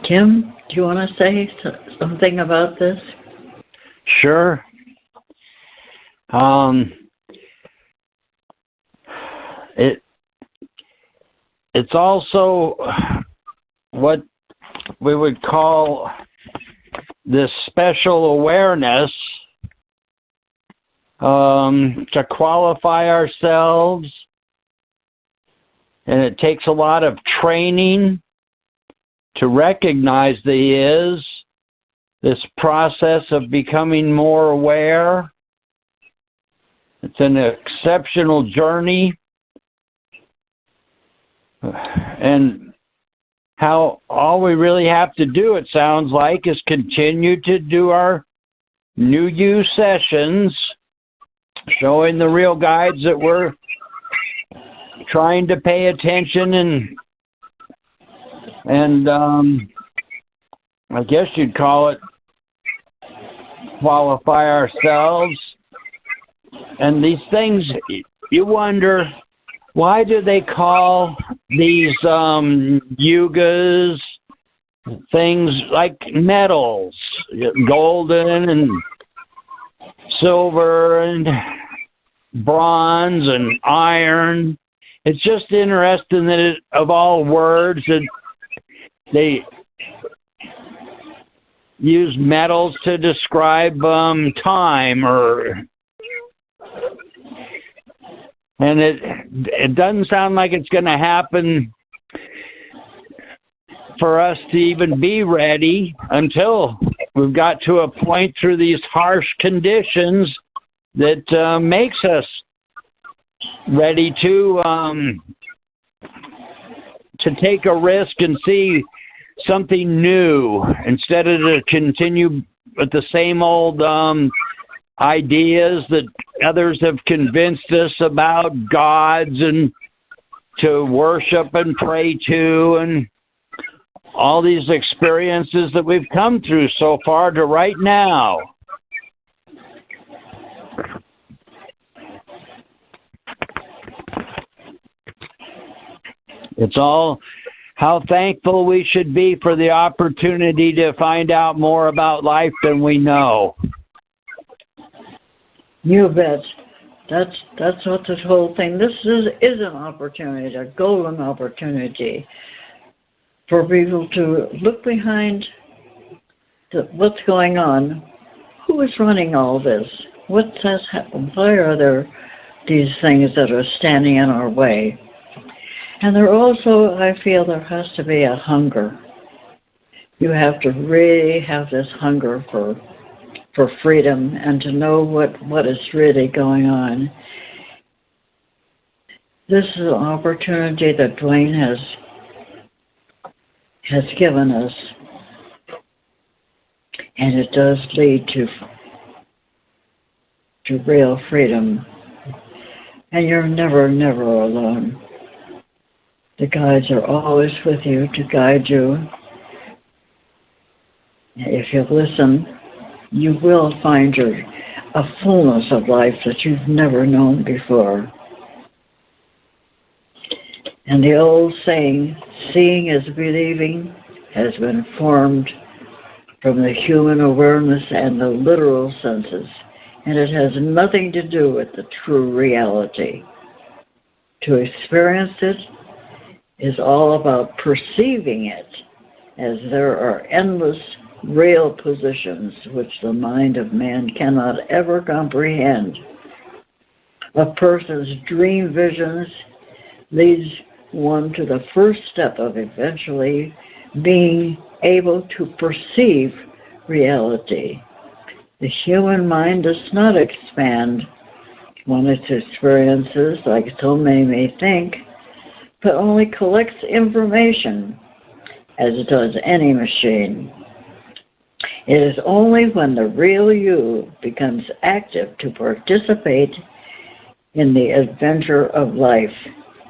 Tim, do you want to say something about this? Sure. It's also what we would call this special awareness to qualify ourselves, and it takes a lot of training to recognize this process of becoming more aware. It's an exceptional journey, and how all we really have to do, it sounds like, is continue to do our New You sessions, showing the real guides that we're trying to pay attention and I guess you'd call it qualify ourselves. And these things, you wonder, why do they call these yugas things like metals, golden and silver and bronze and iron? It's just interesting that of all words that they use metals to describe time, and it doesn't sound like it's going to happen for us to even be ready until we've got to a point through these harsh conditions that makes us ready to take a risk and see something new instead of to continue with the same old ideas that others have convinced us about gods and to worship and pray to, and all these experiences that we've come through so far to right now. It's all how thankful we should be for the opportunity to find out more about life than we know. You bet. That's what this whole thing, this is an opportunity, a golden opportunity for people to look behind what's going on. Who is running all this? What has happened? Why are there these things that are standing in our way? And there also, I feel there has to be a hunger. You have to really have this hunger for freedom and to know what is really going on. This is an opportunity that Dwayne has given us, and it does lead to real freedom. And you're never alone. The guides are always with you to guide you. If you listen, you will find a fullness of life that you've never known before. And the old saying, seeing is believing, has been formed from the human awareness and the literal senses, and it has nothing to do with the true reality. To experience it is all about perceiving it, as there are endless real positions which the mind of man cannot ever comprehend. A person's dream visions leads one to the first step of eventually being able to perceive reality. The human mind does not expand on its experiences like so many may think, but only collects information as does any machine. It is only when the real you becomes active to participate in the adventure of life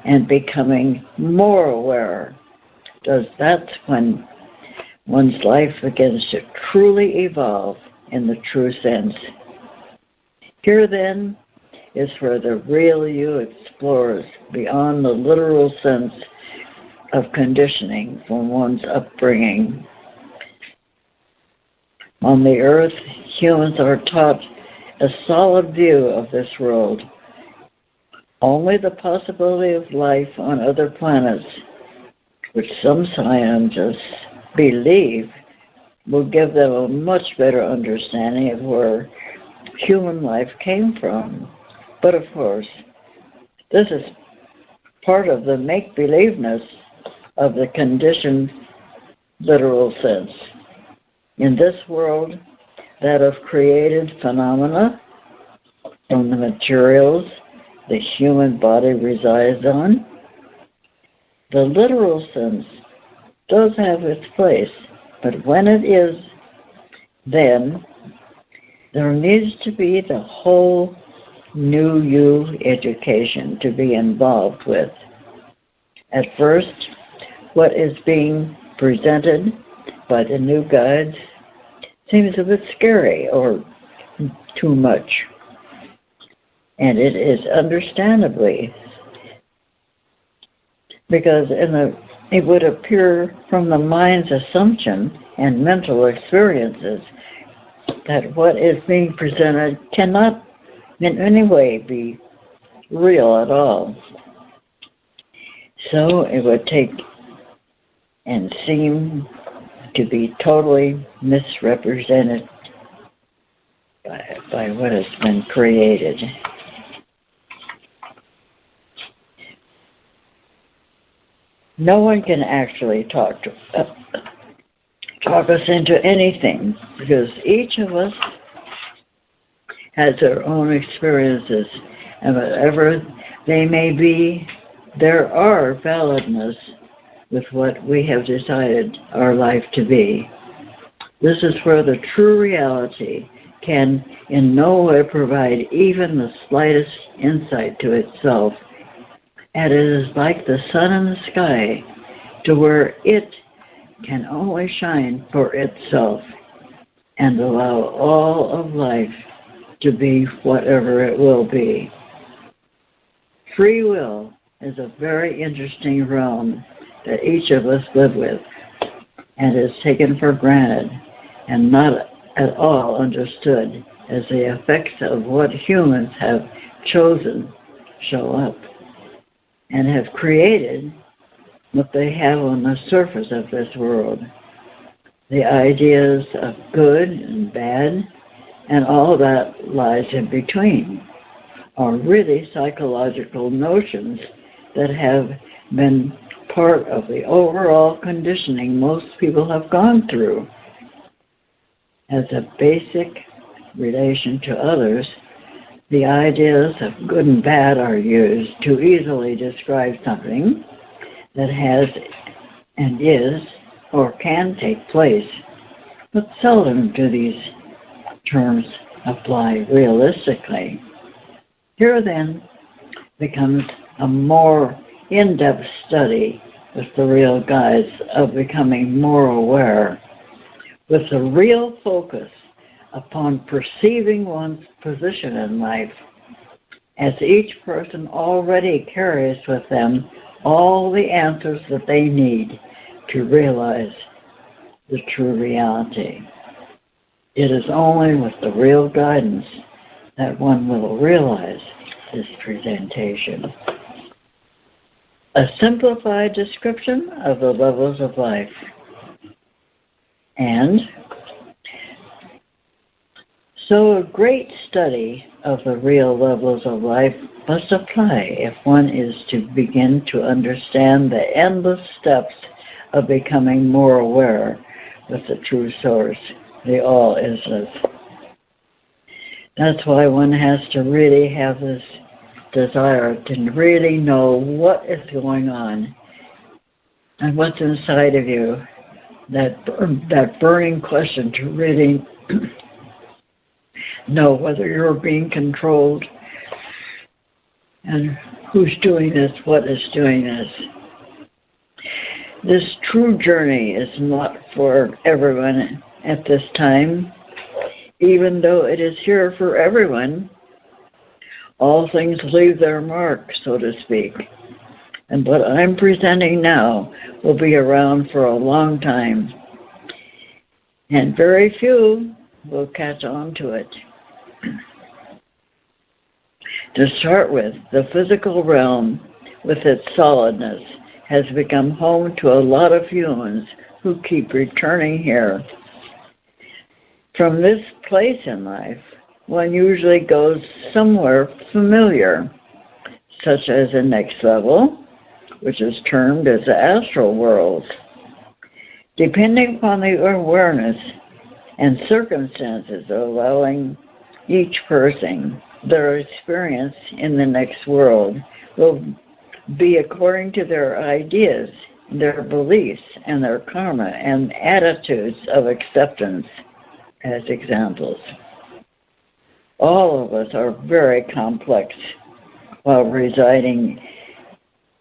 and becoming more aware, that's when one's life begins to truly evolve in the true sense. Here then is where the real you explores beyond the literal sense of conditioning from one's upbringing. On the earth, humans are taught a solid view of this world. Only the possibility of life on other planets, which some scientists believe will give them a much better understanding of where human life came from. But of course, this is part of the make-believeness of the conditioned literal sense. In this world that of created phenomena from the materials the human body resides on, the literal sense does have its place, but when it is, then there needs to be the whole new you education to be involved with. At first, what is being presented by the new guides seems a bit scary or too much. And it is understandably, because it would appear from the mind's assumption and mental experiences that what is being presented cannot in any way be real at all. So it would take and seem to be totally misrepresented by what has been created. No one can actually talk us into anything, because each of us has their own experiences, and whatever they may be, there are validness with what we have decided our life to be. This is where the true reality can in no way provide even the slightest insight to itself, and it is like the sun in the sky, to where it can only shine for itself and allow all of life to be whatever it will be. Free will is a very interesting realm that each of us live with, and is taken for granted and not at all understood as the effects of what humans have chosen show up and have created what they have on the surface of this world. The ideas of good and bad and all that lies in between are really psychological notions that have been part of the overall conditioning most people have gone through. As a basic relation to others, the ideas of good and bad are used to easily describe something that has and is or can take place, but seldom do these terms apply realistically. Here then becomes a more in-depth study with the real guides of becoming more aware, with a real focus upon perceiving one's position in life, as each person already carries with them all the answers that they need to realize the true reality. It is only with the real guidance that one will realize this presentation. A simplified description of the levels of life. And so a great study of the real levels of life must apply if one is to begin to understand the endless steps of becoming more aware with the true source, the all-isness. That's why one has to really have this desire to really know what is going on and what's inside of you, that burning question to really know whether you're being controlled and who's doing this, what is doing this. This true journey is not for everyone at this time, even though it is here for everyone. All things leave their mark, so to speak. And what I'm presenting now will be around for a long time. and very few will catch on to it. To start with, the physical realm, with its solidness, has become home to a lot of humans who keep returning here. From this place in life, one usually goes somewhere familiar, such as the next level, which is termed as the astral world. Depending upon the awareness and circumstances allowing each person, their experience in the next world will be according to their ideas, their beliefs, and their karma and attitudes of acceptance as examples. All of us are very complex while residing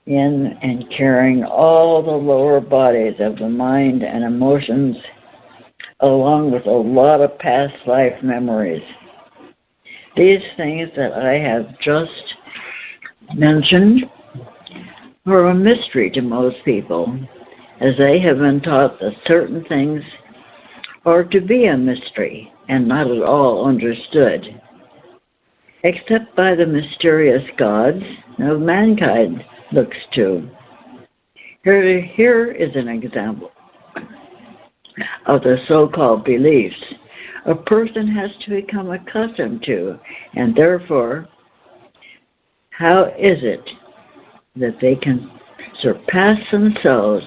in and carrying all the lower bodies of the mind and emotions, along with a lot of past life memories. These things that I have just mentioned are a mystery to most people, as they have been taught that certain things are to be a mystery and not at all understood, except by the mysterious gods of mankind looks to. Here is an example of the so-called beliefs a person has to become accustomed to, and therefore, how is it that they can surpass themselves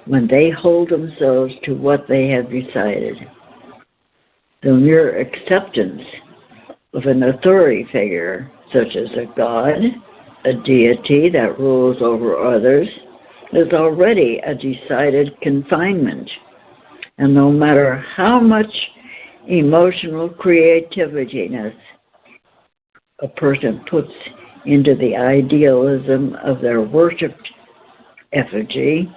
when they hold themselves to what they have decided? The mere acceptance of an authority figure, such as a god, a deity that rules over others, is already a decided confinement. And no matter how much emotional creativity a person puts into the idealism of their worshipped effigy,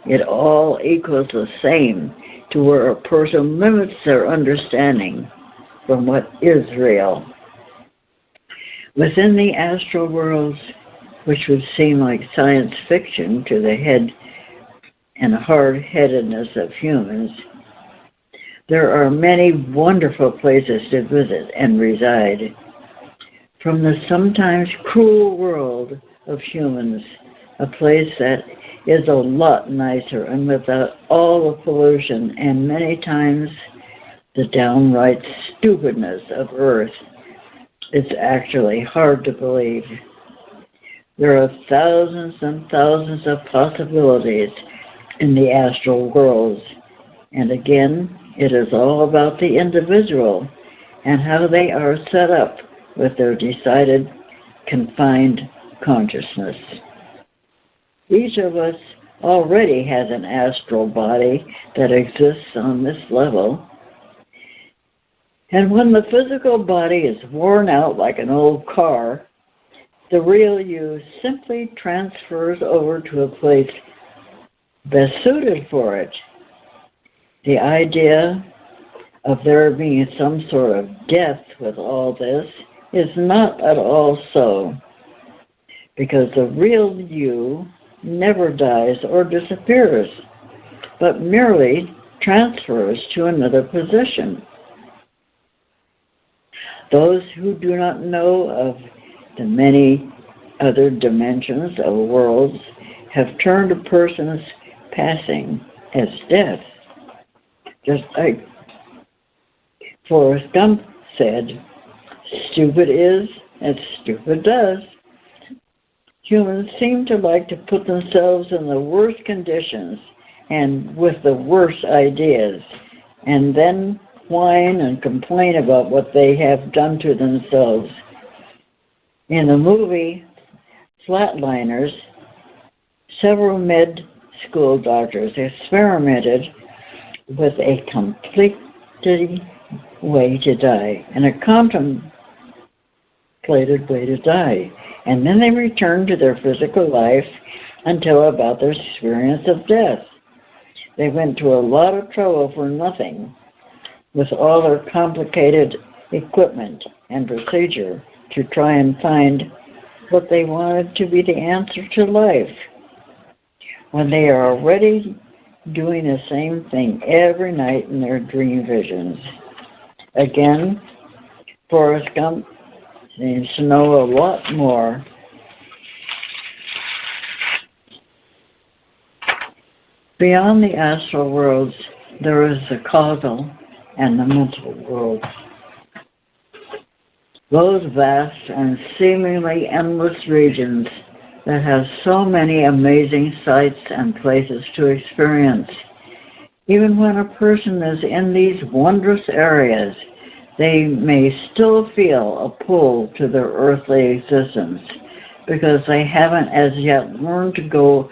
it all equals the same to where a person limits their understanding from what is real. Within the astral worlds, which would seem like science fiction to the head and hard-headedness of humans, there are many wonderful places to visit and reside. From the sometimes cruel world of humans, a place that is a lot nicer and without all the pollution and many times the downright stupidness of Earth, it's actually hard to believe. There are thousands and thousands of possibilities in the astral worlds, and again, it is all about the individual and how they are set up with their decided, confined consciousness. Each of us already has an astral body that exists on this level. And when the physical body is worn out like an old car, the real you simply transfers over to a place best suited for it. The idea of there being some sort of death with all this is not at all so, because the real you never dies or disappears, but merely transfers to another position. Those who do not know of the many other dimensions of worlds have termed a person's passing as death. Just like Forrest Gump said, stupid is as stupid does. Humans seem to like to put themselves in the worst conditions and with the worst ideas, and then whine and complain about what they have done to themselves. In the movie Flatliners, several med school doctors experimented with a complete way to die and a contemplated way to die. And then they returned to their physical life until about their experience of death. They went to a lot of trouble for nothing with all their complicated equipment and procedure to try and find what they wanted to be the answer to life. When they are already doing the same thing every night in their dream visions. Again, Forrest Gump seems to know a lot more beyond the astral worlds. There is the causal and the mental world. Those vast and seemingly endless regions that have so many amazing sights and places to experience. Even when a person is in these wondrous areas, they may still feel a pull to their earthly existence because they haven't as yet learned to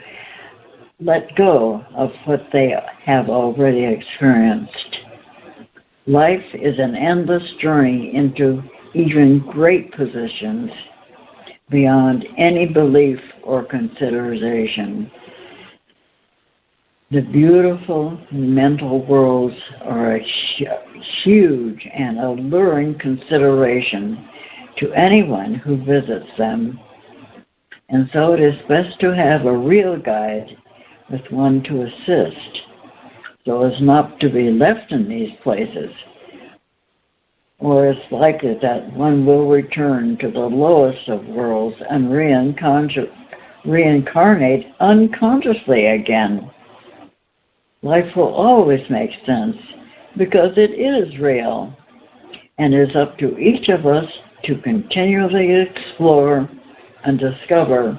let go of what they have already experienced. Life is an endless journey into even great positions beyond any belief or consideration. The beautiful mental worlds are a huge and alluring consideration to anyone who visits them, and so it is best to have a real guide with one to assist, so as not to be left in these places, or it's likely that one will return to the lowest of worlds and reincarnate unconsciously again. Life will always make sense because it is real, and is up to each of us to continually explore and discover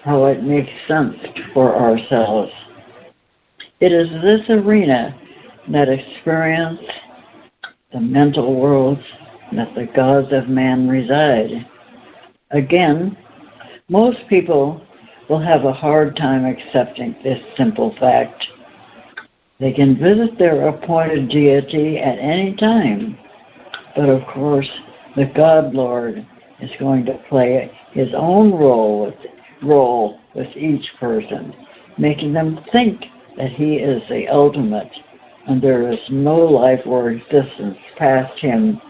how it makes sense for ourselves. It is this arena that experience the mental worlds that the gods of man reside. Again, most people will have a hard time accepting this simple fact. They can visit their appointed deity at any time, but of course, the God Lord is going to play his own role with each person, making them think that he is the ultimate, and there is no life or existence past him.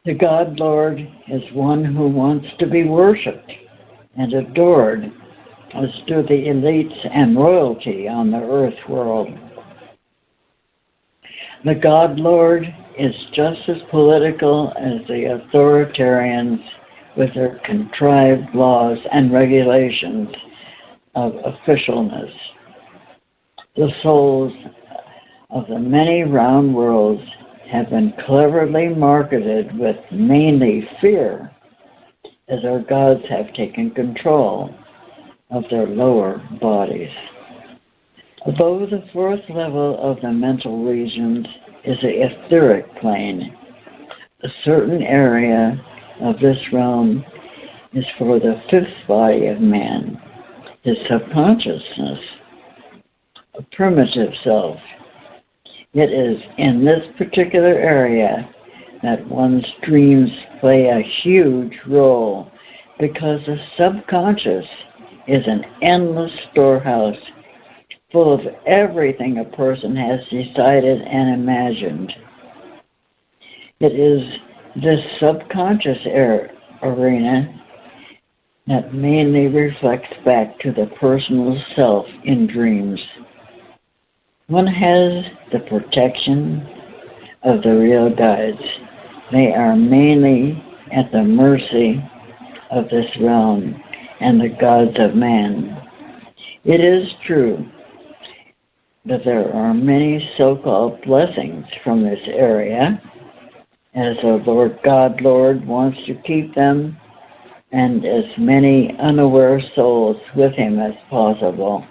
The God Lord is one who wants to be worshipped and adored, as do the elites and royalty on the earth world. The God Lord is just as political as the authoritarians with their contrived laws and regulations of officialness. The souls of the many round worlds have been cleverly marketed with mainly fear, as our gods have taken control of their lower bodies. Above the fourth level of the mental regions is the etheric plane. A certain area of this realm is for the fifth body of man, his subconsciousness, a primitive self. It is in this particular area that one's dreams play a huge role, because the subconscious is an endless storehouse full of everything a person has decided and imagined. It is this subconscious arena that mainly reflects back to the personal self in dreams. One has the protection of the real guides. They are mainly at the mercy of this realm and the gods of man. It is true that there are many so-called blessings from this area, as the God Lord wants to keep them and as many unaware souls with him as possible.